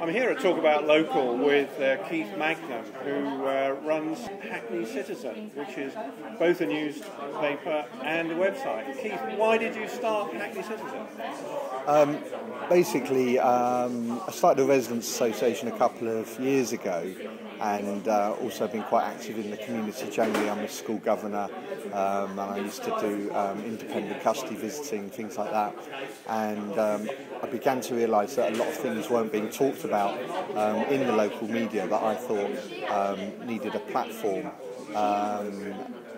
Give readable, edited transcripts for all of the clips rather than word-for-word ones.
I'm here at Talk About Local with Keith Magnum, who runs Hackney Citizen, which is both a newspaper and a website. Keith, why did you start Hackney Citizen? Basically, I started a residents' association a couple of years ago, and also been quite active in the community generally. I'm a school governor, and I used to do independent custody visiting, things like that. And I began to realise that a lot of things weren't being talked about in the local media that I thought needed a platform.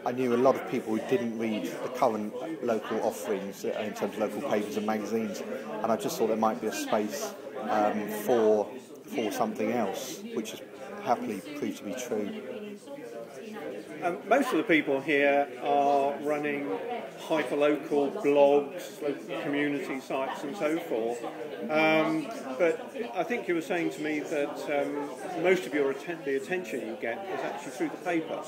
I knew a lot of people who didn't read the current local offerings in terms of local papers and magazines, and I just thought there might be a space for something else, which has happily proved to be true. Most of the people here are running hyperlocal blogs, local community sites and so forth. But I think you were saying to me that most of the attention you get is actually through the paper.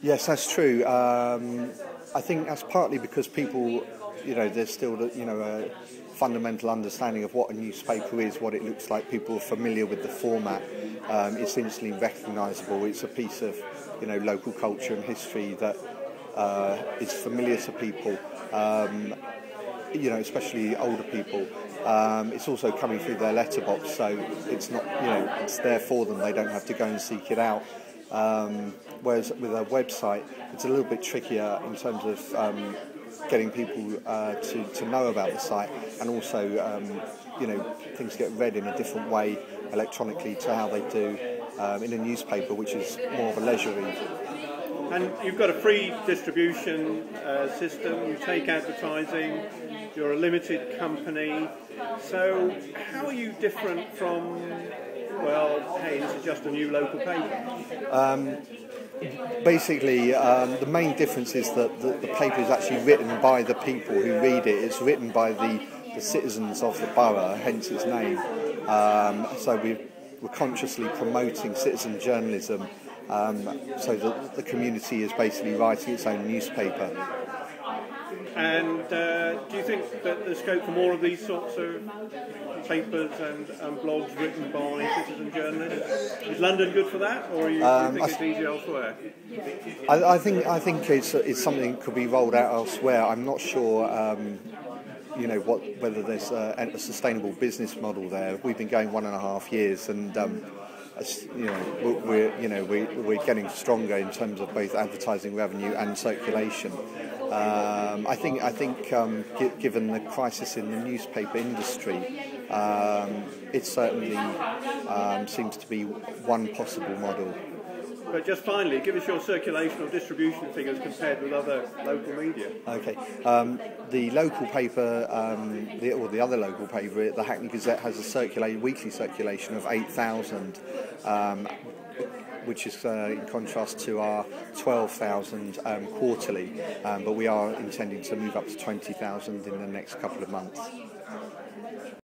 Yes, that's true. I think that's partly because people, there's still, a fundamental understanding of what a newspaper is, what it looks like. People are familiar with the format. It's instantly recognisable. It's a piece of, local culture and history that is familiar to people, especially older people. It's also coming through their letterbox, so it's not, it's there for them. They don't have to go and seek it out. Whereas with a website, it's a little bit trickier in terms of getting people to know about the site, and also things get read in a different way electronically to how they do in a newspaper, which is more of a leisure read. And you've got a free distribution system, you take advertising, you're a limited company, so how are you different from, well, hey, this is just a new local paper? Basically, the main difference is that the paper is actually written by the people who read it. It's written by the citizens of the borough, hence its name. So we're consciously promoting citizen journalism, so that the community is basically writing its own newspaper. And do you think that there's scope for more of these sorts of papers and blogs written by citizen journalists? Is London good for that, or do you think it's easy elsewhere? I think it's something that could be rolled out elsewhere. I'm not sure, whether there's a sustainable business model there. We've been going 1.5 years, and we're getting stronger in terms of both advertising revenue and circulation. I think given the crisis in the newspaper industry, it certainly seems to be one possible model. But just finally, give us your circulation or distribution figures compared with other local media. Okay. The local paper, the other local paper, the Hackney Gazette, has a weekly circulation of 8,000, which is in contrast to our 12,000 quarterly, but we are intending to move up to 20,000 in the next couple of months.